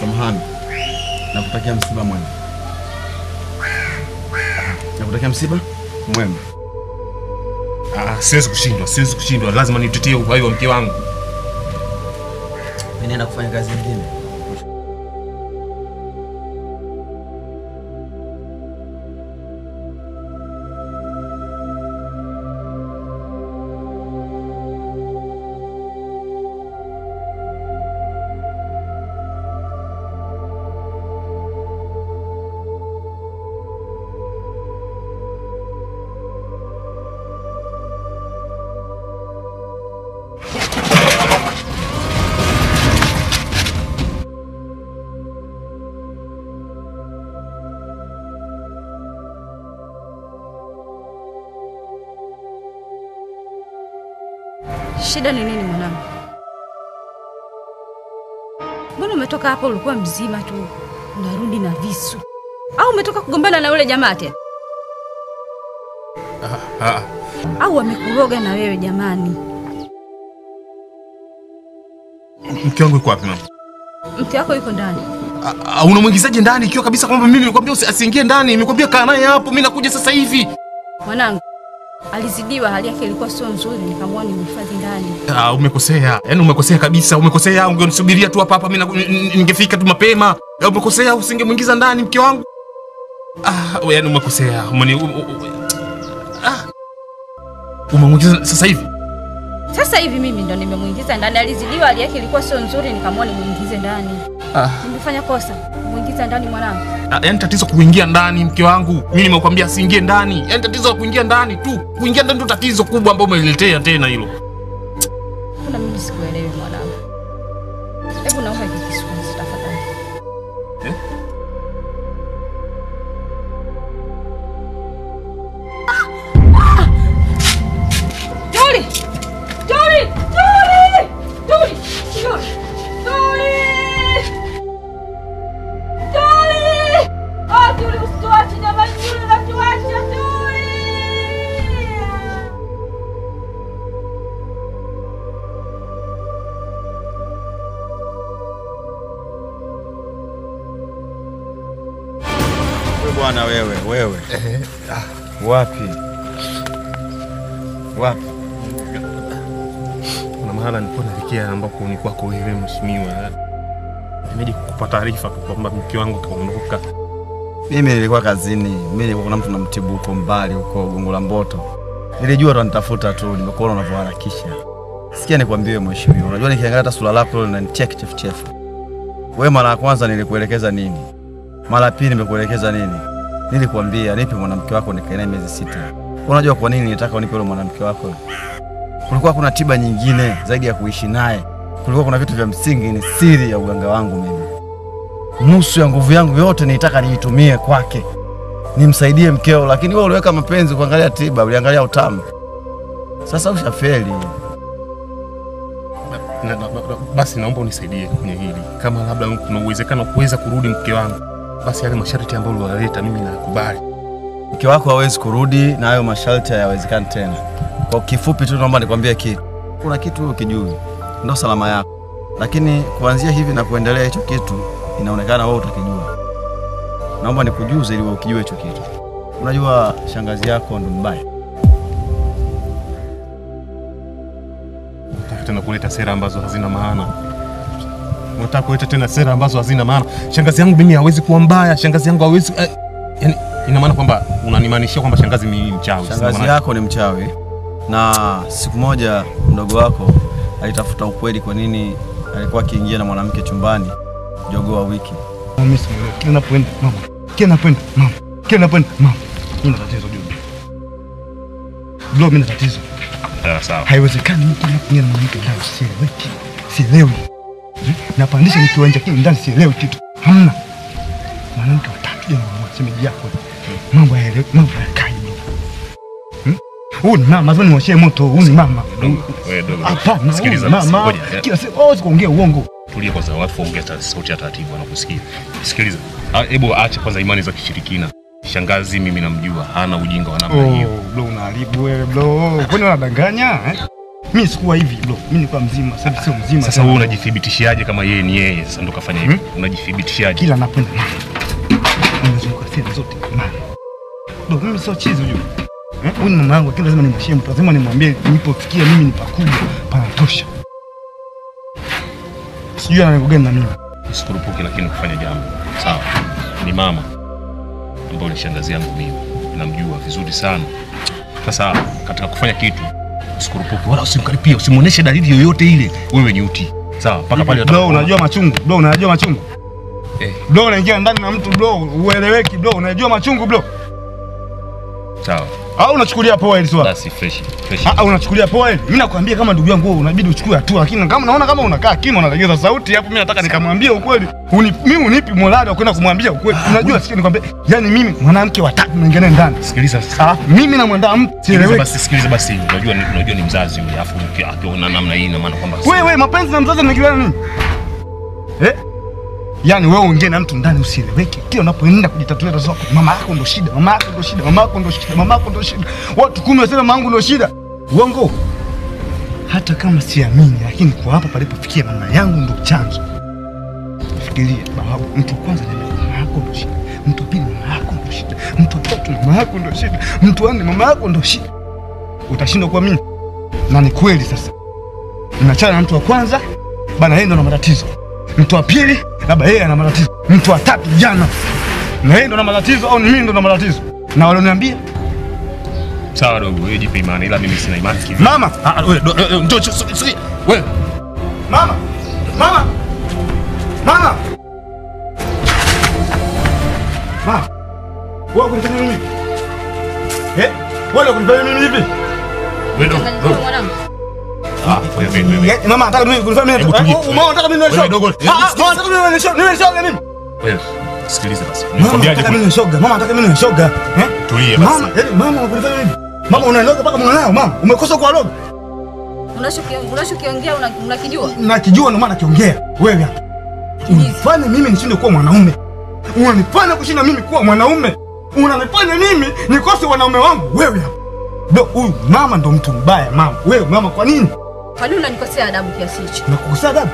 samahani. Nakutakia msiba mwema. Siwezi kushindwa. Lazima nitetea uhai wa mke wangu. Mimi naenda kufanya kazi nyingine. Shida ni nini mwanangu? Mbona umetoka hapa ulikuwa mzima tu, unarudi na visu? Au umetoka kugombana na yule jamaa tena? Au amekuroga na wewe jamani? Mke wangu yuko wapi mama? Mke wako yuko ndani. Unamwingizaje ndani ikiwa kabisa kwamba mimi nimekwambia asiingie ndani? Nimekwambia kaa naye hapo, mimi nakuja sasa hivi. Mwanangu, alizidiwa, hali yake ilikuwa sio nzuri, nikamwona nimhifadhi ndani. Umekosea. Yaani umekosea kabisa. Umekosea. Ungenisubiria tu hapa mimi ningefika tu mapema. Umekosea, usingemuingiza ndani mke wangu. Yaani umekosea. Umemwingiza sasa hivi? Sasa hivi mimi ndo nimemuingiza ndani. Alizidiwa, hali yake ilikuwa sio nzuri, nikamwona nimuingize ndani. Nimefanya kosa muingiza ndani mwanangu. Yaani tatizo kuingia ndani mke wangu. Mimi nimekwambia asiingie ndani. Yaani tatizo kuingia ndani tu. Kuingia ndani ndo tatizo kubwa ambalo umeniletea tena hilo. Kuna mimi sikuelewi mwanangu. Hebu naomba kikisukuni tafadhali. Juli! Juli! Juli! Juli! Juli! Juli, usituache jamani, Juli, unatuacha Juli. Bwana wewe. Wapi? Kuna mahala nilikuwa nafikia ambapo ni kwako wewe mheshimiwa. Nimeje kukupa taarifa kwamba mke wangu kaondoka. Mimi nilikuwa kazini. Mimi nilikuwa kuna mtu namtibu huko mbali huko Gongo la Mboto. Nilijua utanitafuta tu, nimekuona unavyoharakisha. Sikia nikwambie mheshimiwa, unajua nikiangalia hata sura lako linanitia kichefuchefu. Wewe mara ya kwanza nilikuelekeza nini? Mara ya pili nimekuelekeza nini? Nilikwambia nipe mwanamke wako nikae naye miezi 6. Unajua kwa nini nilitaka unipe yule mwanamke wako? Kulikuwa kuna tiba nyingine zaidi ya kuishi naye. Kulikuwa kuna vitu vya msingi, ni siri ya uganga wangu mimi. Nusu ya nguvu yangu yote nilitaka niitumie kwake. Nimsaidie mkeo, lakini wewe uliweka mapenzi kuangalia tiba, uliangalia utamu. Sasa ushafeli. Basi naomba unisaidie kwenye hili. Kama labda kuna uwezekano kuweza kurudi mke wangu, basi yale masharti ambayo uliyoleta mimi nakubali. Mke wako hawezi kurudi na hayo masharti hayawezekani tena. Kwa kifupi tu naomba nikwambie kitu. Kuna kitu ukijui ndio salama yako. Lakini kuanzia hivi na kuendelea hicho kitu inaonekana wewe utakijua. Naomba nikujuze ili wewe ukijue hicho kitu. Unajua shangazi yako ndo mbaya. Unataka tena kuleta sera ambazo hazina maana. Unataka kuleta tena sera ambazo hazina maana. Shangazi yangu mimi hawezi kuwa mbaya. Shangazi yangu hawezi yani ina maana kwamba unanimaanishia kwamba shangazi mimi mchawi. Shangazi yako ni mchawi. Na siku moja mdogo wako alitafuta ukweli kwa nini alikuwa akiingia na mwanamke chumbani jogoo wa wiki. Mimi simuelewi. Kila napoenda mama. Mimi na tatizo juu. Mimi na tatizo. Sawa. Haiwezekani mtu anakuingia na mwanamke ndani sieleweki. Sielewi. Napandisha kiwanja kile ndani sielewi kitu. Hamna. Mwanamke watatu jamaa mmoja semeji yako. Mambo hayaeleweki, mambo hayakai. Huyu ni mama, lazima niwashie moto. Huyu ni mama. Wewe dogo. Hapana, sikiliza mama. ngoja. Kila siku hawezi kuongea uongo. Tulia kwanza, watu waongea sauti ya taratibu wanakusikia. Sikiliza. Hebu acha kwanza imani za kishirikina. Shangazi mimi namjua, hana ujinga wa namna hiyo. Bro, unaharibu wewe bro. Kwani unadanganya? Mimi sikuwa hivi bro. Mimi nilikuwa mzima, sasa sio mzima. Sasa wewe unajithibitishaje kama yeye ni yeye? Sasa ndo kafanya hivi. Unajithibitishaje? Kila napenda mama. Nimezunguka sehemu zote mama. Bro, mimi sio chizi huyo. Huyu ni mama yangu, lakini lazima nimshie mtu. Lazima nimwambie nilipofikia mimi ni pakubwa, panatosha. Sijui ana lengo gani na mimi. Usikurupuke lakini kufanya jambo. Sawa. Ni mama ambaye ni shangazi yangu mimi. Namjua vizuri sana. Sasa katika kufanya kitu usikurupuke wala usimkaripie, usimuoneshe dalili yoyote ile. Wewe ni uti. Sawa, mpaka pale bro, unajua machungu. Bro, unajua machungu. Bro, unaingia ndani na mtu bro, ueleweki bro, unajua machungu bro. Sawa. Au unachukulia poa hili swala? Basi fresh. Unachukulia poa hili? Mimi nakwambia kama ndugu yangu wewe unabidi uchukue hatua, lakini kama naona kama unakaa kimya unalegeza sauti hapo, mimi nataka nikamwambie ukweli. Mimi unipi morali wa kwenda kumwambia ukweli. Unajua sikia nikwambia, yani mimi mwanamke watatu mwingine ndani. Sikiliza sasa. Mimi namwenda mtu sieleweki. Basi sikiliza basi. Unajua ni mzazi yule, afu akiona namna hii ina maana kwamba wewe mapenzi na mzazi ni kitu nini? Yaani wewe ongea na mtu ndani usieleweke. Kila unapoenda kujitatulia tatizo lako, mama yako ndo shida, mama yako ndo shida, mama yako ndo shida, mama yako ndo shida. Watu 10 wasema mama yangu ndo shida. Uongo. Hata kama siamini, lakini kwa hapa palipofikia mama yangu ndo chanzo. Fikiria babu, mtu kwanza ni mama yako ndo shida, mtu pili mama yako ndo shida, mtu tatu mama yako ndo shida, mtu wanne mama yako ndo shida. Utashindwa kuamini? Na ni kweli sasa. Unachana na mtu wa kwanza, bana yeye ndo na matatizo. Mtu wa pili, labda yeye ana matatizo. Mtu wa tatu jana, na yeye ndo na matatizo au ni mimi ndo na matatizo. Na walioniambia sawa dogo, wewe jipe imani, ila mimi sina imani kivi. mama, Wewe njoo wewe. Mama! Mama! Mama! Mama! Wewe kunifanya nini? Wewe kunifanya nini hivi? Wewe Mwanangu. wewe. Mama nataka mimi kunifanya nini? Mama nataka mimi niwe shoga. Mama nataka mimi niwe shoga mimi. Wewe sikiliza basi. Nikwambiaje? Nataka mimi niwe shoga. Mama nataka mimi niwe shoga. Tulie basi. Mama, mama kunifanya nini? Mama unaloga mpaka mwanao mama. Umekosa kwa loga. Unachokiongea unakijua? Nakijua ndio maana nakiongea. Wewe hapa. Unifanye mimi nishinde kuwa mwanaume. Unanifanya kushinda mimi kuwa mwanaume. Unanifanya mimi nikose wanaume wangu. Wewe hapa. Ndio huyu mama ndo mtu mbaya mama. Wewe mama kwa nini? Kwa nini unanikosea adabu kiasi hicho? Nakukosea adabu?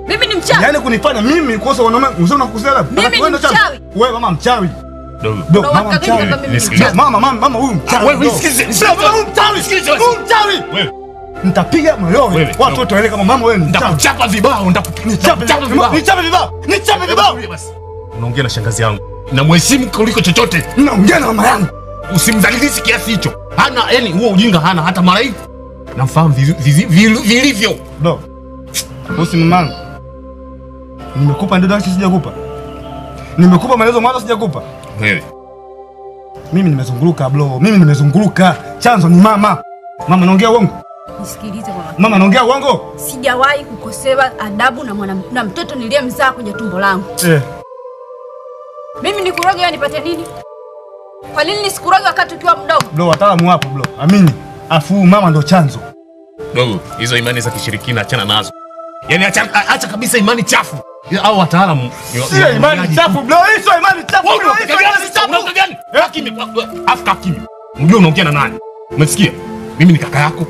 Mimi ni mchawi. Yaani kunifanya mimi nikose wanaume, unasema nakukosea adabu? Mimi ni mchawi. Wewe mama mchawi. Dogo. Mama mchawi. Mama huyu mchawi. Wewe sikilize. Mama huyu mchawi. Sikilize. Huyu mchawi. Wewe. Nitapiga mayowe. Watu wote waelewe kama mama wewe ni mchawi. Nitakuchapa vibao, Nichape vibao. Nichape vibao. Unaongea na shangazi yangu. Namheshimu kuliko chochote. Naongea na mama yangu. Usimdhalilishe kiasi hicho. Hana yani huo ujinga hana hata malaika. Namfahamu vilivyo. Do. Bosi mamangu. Nimekupa ndio dashi sijakupa. Nimekupa maelezo mwanzo sijakupa. Wewe. Mimi nimezunguruka bro. Mimi nimezunguruka. Chanzo ni mama. Mama naongea uongo? Nisikilize mama. Mama naongea uongo? Sijawahi kukosewa adabu na mtoto niliyemzaa kwenye tumbo langu. Mimi nikuroge wewe nipate nini? Kwa nini nisikuroge wakati ukiwa mdogo? Bro, wataalamu hapo bro. Amini. Afu mama ndo chanzo. Dogo, hizo imani za kishirikina achana nazo. Yaani acha kabisa imani chafu. Au wataalamu. Sio imani chafu bro. Hizo imani chafu. Unaongea gani? Afka kimi. Unajua unaongea na nani? Umesikia? Mimi ni kaka yako.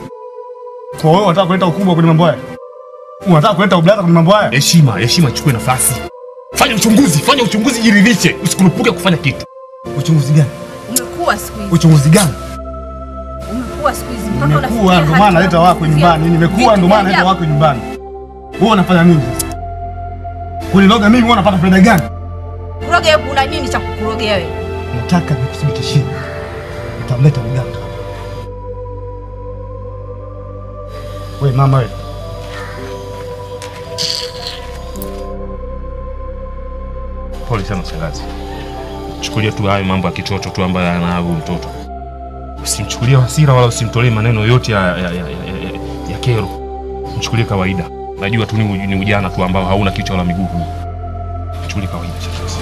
Kwa wewe unataka kuleta ukubwa kwenye mambo haya? Unataka kuleta ublaza kwenye mambo haya? Heshima ichukue nafasi. Fanya uchunguzi jiridhishe, usikurupuke kufanya kitu. Uchunguzi gani? Umekuwa siku hizi. Uchunguzi gani? Umekuwa siku hizi mpaka unafikia ndio maana naleta wako nyumbani. Nimekuwa ndio maana naleta wako nyumbani. Wewe unafanya nini? Kuniloga mimi wewe unapata faida gani? Kuroga wewe kuna nini cha kukurogea wewe? Nataka nikuthibitishie. Nitamleta mganga. Wewe mama wewe. Pole sana shangazi. Chukulia tu hayo mambo ya kitoto tu ambayo anaagu mtoto. Usimchukulie hasira wala usimtolee maneno yote ya kero. Mchukulie kawaida. Najua tu ni ujana tu ambao hauna kichwa wala miguu. Mchukulie kawaida shangazi.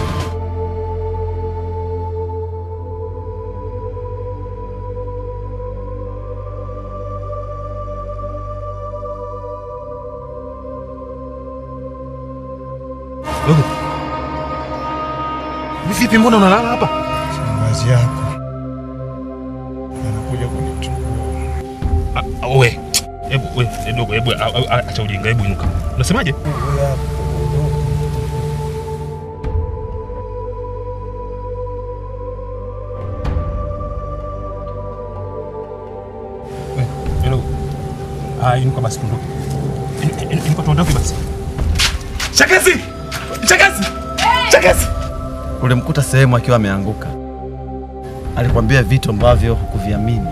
Dogo. Vipi mbona unalala hapa? Shangazi yako anakuja kunichukua. Wewe. Dogo, acha ujinga, hebu inuka. Unasemaje? Hello. Inuka basi tuondoke. Inuka tuondoke basi. Shangazi! Ulimkuta sehemu akiwa ameanguka. Alikwambia vitu ambavyo hukuviamini,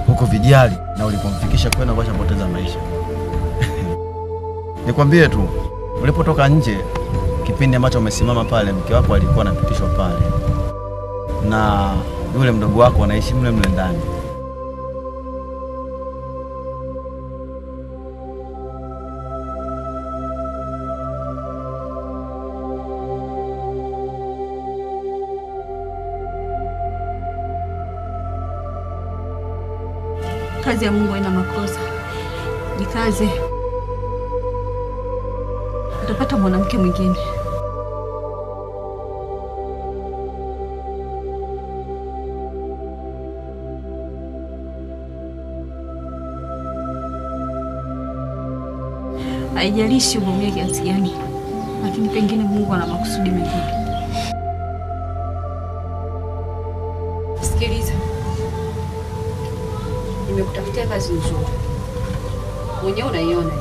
hukuvijali, na ulipomfikisha kwenda kwa kupoteza maisha. Nikwambie tu, ulipotoka nje kipindi ambacho umesimama pale, mke wako alikuwa anapitishwa pale. Na yule mdogo wako anaishi mle ndani. Kazi ya Mungu haina makosa. Jikaze. Utapata mwanamke mwingine. Haijalishi umeumia kiasi gani, lakini pengine Mungu ana makusudi mengine. Sikiliza. Nimekutafutia kazi nzuri. Mwenyewe unaiona hii.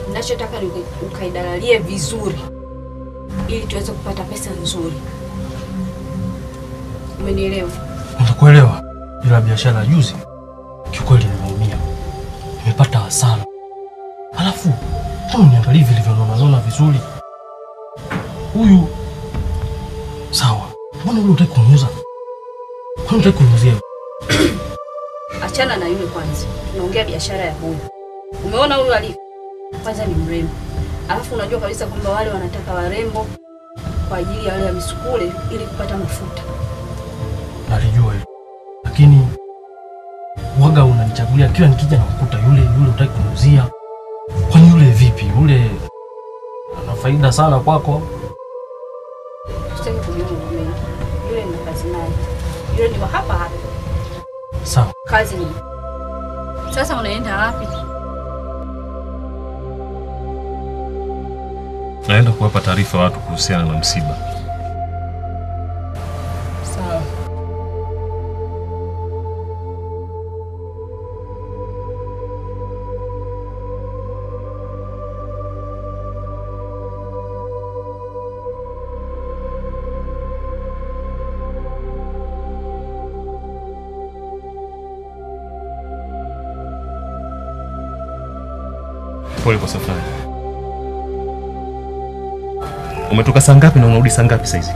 Ninachotaka ni ukaidalalie vizuri ili tuweze kupata pesa nzuri. Umenielewa? Nakuelewa. Ila biashara juzi kiukweli nimeumia. Nimepata hasara. Halafu niangalie vilivyonaona vizuri. Huyu sawa. Mbona wewe unataka kuniuza? Mbona unataka kuniuzia? Achana na yule kwanza. Tunaongea biashara ya huyu. Umeona huyu alivyo? Kwanza ni mrembo. Alafu unajua kabisa kwamba wale wanataka warembo kwa ajili ya wale wa misukule ili kupata mafuta. Nalijua hilo. Lakini waga unanichagulia kila nikija nakukuta yule unataka kuniuzia. Kwani yule vipi? Yule ana faida sana kwako? Sitaki kuniona mimi. Yule ni kazi naye. Yule ni wa hapa. Sawa. Kazi ni. Sasa unaenda wapi? Naenda kuwapa taarifa watu kuhusiana na msiba. Sawa. Pole kwa safari. Umetoka saa ngapi na unarudi saa ngapi sasa hizi?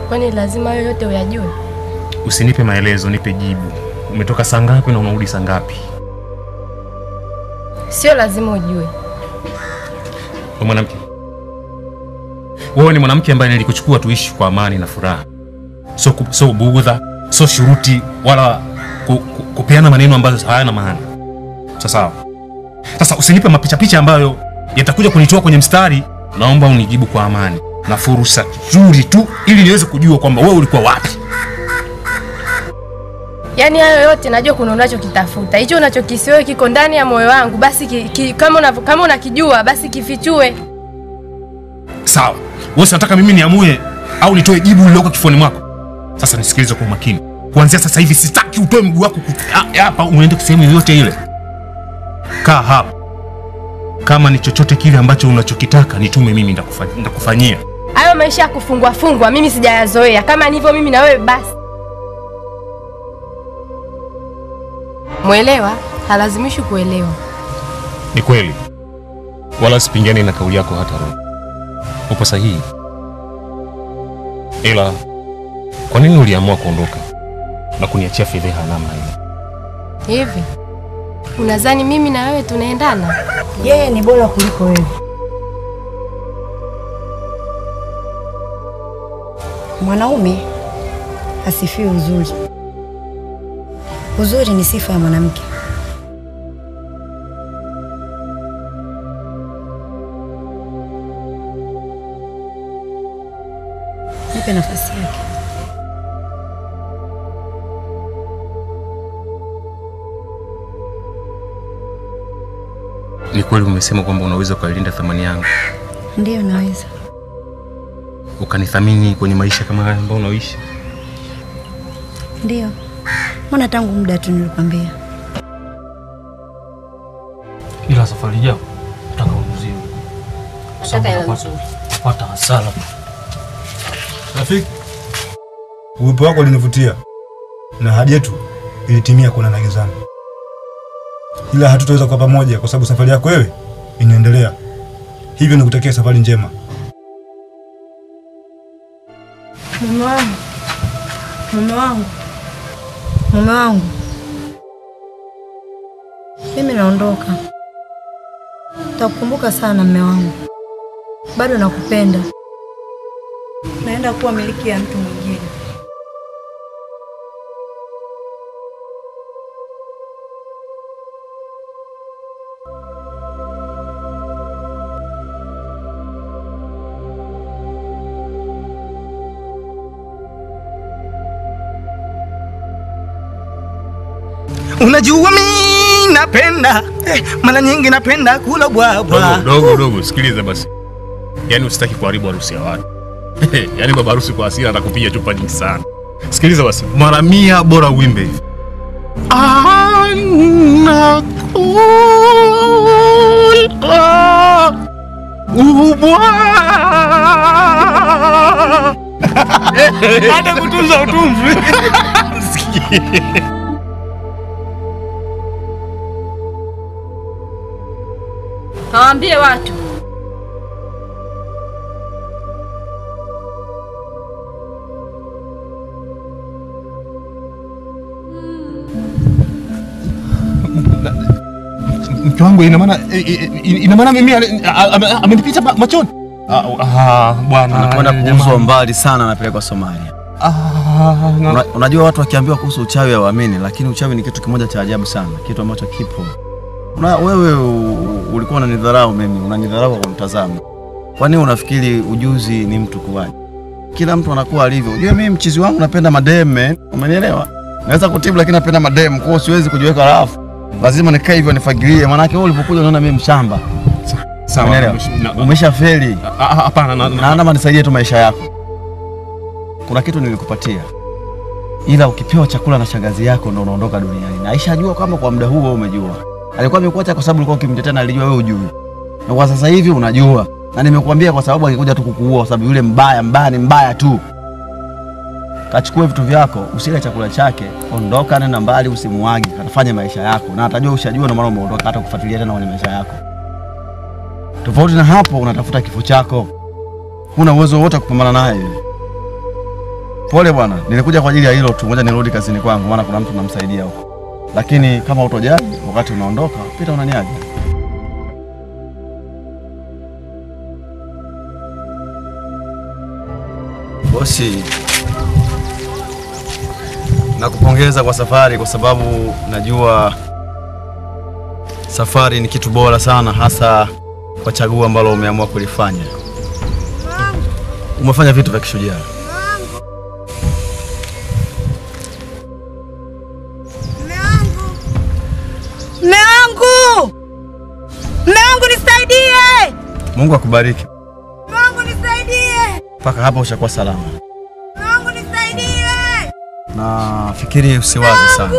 Kwani lazima hayo yote uyajue? Usinipe maelezo, nipe jibu. Umetoka saa ngapi na unarudi saa ngapi? Sio lazima ujue. Wewe mwanamke. Wewe ni mwanamke ambaye nilikuchukua tuishi kwa amani na furaha. So bugudha, so shuruti wala kupeana maneno ambayo hayana maana. Sawa. Sasa usinipe mapicha ambayo yatakuja kunitoa kwenye mstari. Naomba unijibu kwa amani na fursa nzuri tu ili niweze kujua kwamba wewe ulikuwa wapi. Yaani hayo yote najua kuna unachokitafuta. Hicho unachokisiwe kiko ndani ya moyo wangu, basi kama unakijua basi kifichue. Sawa. Wewe unataka mimi niamue au nitoe jibu lililoko kifuani mwako? Sasa nisikilize kwa makini. Kuanzia sasa hivi sitaki utoe mguu wako hapa uende sehemu yoyote ile. Kaa hapa. Kama ni chochote kile ambacho unachokitaka nitume mimi nitakufanyia. Hayo maisha ya kufungwa mimi sijayazoea. Kama nivyo mimi na wewe basi. Muelewa? Halazimishi kuelewa. Ni kweli. Wala sipingani na kauli yako hata roho. Upo sahihi. Ila kwa nini uliamua kuondoka na kuniachia fedheha namna hiyo? Hivi unadhani mimi na wewe tunaendana? Yeye ni bora kuliko wewe. Mwanaume asifiwe uzuri. Uzuri ni sifa ya mwanamke. Nipe nafasi yake. Ni kweli umesema kwamba unaweza kuilinda thamani yangu? Ndiyo naweza. Ukanithamini kwenye maisha kama haya ambayo unaishi? Ndiyo. Mbona tangu muda tu nilikwambia. Ila safari yao nataka uuzie. Nataka hela nzuri. Pata hasara. Rafiki, uwepo wako ulinivutia na hadi yetu ilitimia kuna na gizani. Ila hatutaweza kwa pamoja kwa sababu safari yako wewe inaendelea. Hivyo nikutakia safari njema. Mume wangu. Mume wangu. Mume wangu. Mimi naondoka. Nitakukumbuka sana mume wangu. Bado nakupenda. Naenda kuwa miliki ya mtu mwingine. Unajua mimi napenda mara nyingi napenda kula bwabwa. Dogo, sikiliza basi. Yaani usitaki kuharibu harusi ya watu. Yaani baba harusi kwa hasira atakupiga chupa nyingi sana. Sikiliza basi, mara 100 bora uimbe hivi. Hata kutunza utunzi. Kawaambie watu. Mke wangu ina maana mimi amenipita machoni. Bwana anakwenda kuuzwa mbali sana, anapelekwa Somalia. Unajua watu wakiambiwa kuhusu uchawi hawaamini, lakini uchawi ni kitu kimoja cha ajabu sana, kitu ambacho kipo. Wewe ulikuwa unanidharau mimi, unanidharau kwa mtazamo. Kwa nini unafikiri ujuzi ni mtu kuwaje? Kila mtu anakuwa alivyo. Unajua mimi mchizi wangu napenda madem, umenielewa? Naweza kutibu lakini napenda madem, kwa hiyo siwezi kujiweka rafu. Lazima nikae hivyo nifagilie, maana yake wewe ulipokuja unaona mimi mshamba. Sawa, umeshafeli. Hapana, naomba nisaidie tu maisha yako. Kuna kitu nilikupatia, ila ukipewa chakula na shangazi yako ndio unaondoka duniani. Na Aisha ajua kama kwa muda huo umejua. Alikuwa amekuacha kwa sababu ulikuwa ukimtetea na alijua wewe hujui. Na kwa sasa hivi unajua. Na nimekuambia kwa sababu akikuja tu kukuua, kwa sababu yule mbaya ni mbaya tu. Kachukue vitu vyako, usile chakula chake, ondoka nenda mbali, usimuage, katafanya maisha yako. Na atajua ushajua na maana umeondoka, hata kufuatilia tena kwenye maisha yako. Tofauti na hapo unatafuta kifo chako. Huna uwezo wote kupambana naye. Pole bwana, nilikuja kwa ajili ya hilo tu, ngoja nirudi kazini kwangu maana kuna mtu namsaidia huko. Lakini kama utojali wakati unaondoka, pita unaniaje. Bosi, nakupongeza kwa safari kwa sababu najua safari ni kitu bora sana, hasa kwa chaguo ambalo umeamua kulifanya. Umefanya vitu vya kishujaa. Mungu nisaidie. Mungu akubariki. Mungu nisaidie. Mpaka hapa ushakuwa salama. Mungu nisaidie. Na fikiri usiwaze sana.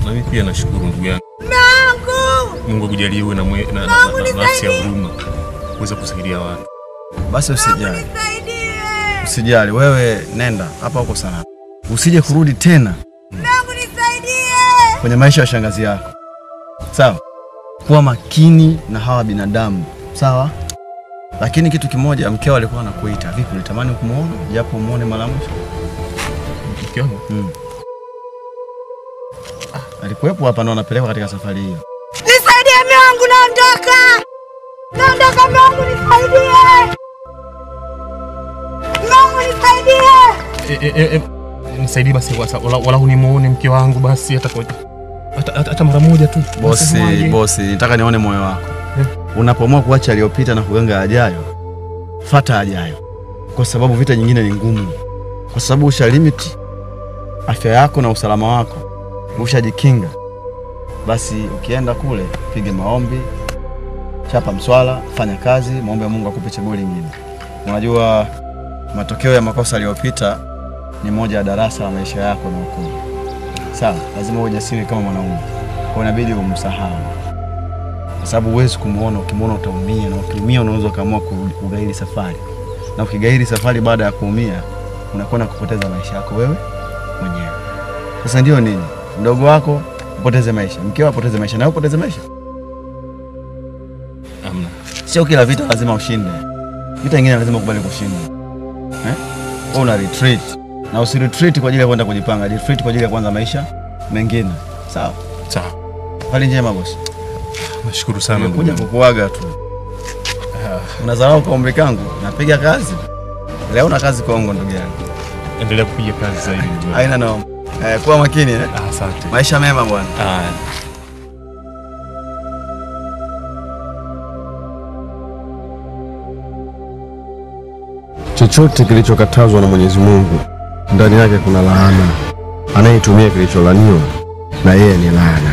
Na mimi pia nashukuru ndugu yangu. Mungu akujalie uwe na nafsi ya huruma uweze kusaidia watu. Basi usijali. Usijali, wewe nenda hapa uko salama. Usije kurudi tena. Mungu nisaidie. Kwenye maisha ya shangazi yako. Sawa? Kuwa makini na hawa binadamu. Sawa? Lakini kitu kimoja, mkeo alikuwa anakuita. Vipi, ulitamani kumuona japo umuone mara mwisho? Mkeo? Alikuwepo hapa ndo anapelekwa katika safari hiyo. Nisaidie Mungu, naondoka. Naondoka Mungu nisaidie. Mungu nisaidie. Nisaidie basi wala unimuone mke wangu basi hata mara moja tu. Bosi, nataka nione moyo wako. Unapoamua kuacha aliyopita na kuganga ajayo, fuata ajayo. Kwa sababu vita nyingine ni ngumu. Kwa sababu usha limit afya yako na usalama wako. Ushajikinga. Basi ukienda kule, pige maombi, chapa mswala, fanya kazi, muombe Mungu akupe chaguo lingine. Unajua matokeo ya makosa aliyopita ni moja ya darasa la maisha yako na hukumu. Sawa, lazima uwe jasiri kama mwanaume. Kwa inabidi umsahau. Kwa sababu huwezi kumuona, ukimuona utaumia, na ukiumia unaweza kaamua kugairi safari. Na ukigairi safari baada ya kuumia, unakwenda kupoteza maisha yako wewe mwenyewe. Sasa ndio nini? Mdogo wako upoteze maisha, mkeo apoteze maisha, na wewe upoteze maisha. Amna. Sio kila vita lazima ushinde. Vita nyingine lazima ukubali kushinda. Una retreat. Na usiretreat kwa ajili ya kwenda kujipanga, retreat kwa ajili ya kuanza maisha mengine. Sawa? Sawa. Hali njema bosi. Nashukuru sana ndugu. Kuja kukuaga tu. Unadharau kwa umri kangu, napiga kazi. Leo na kazi kwa ongo ndugu yangu. Endelea kupiga kazi zaidi ndugu. Haina noma. Kuwa makini Asante. Maisha mema bwana. Chochote kilichokatazwa na Mwenyezi Mungu ndani yake kuna laana. Anayetumia kilicholaniwa na yeye ni laana.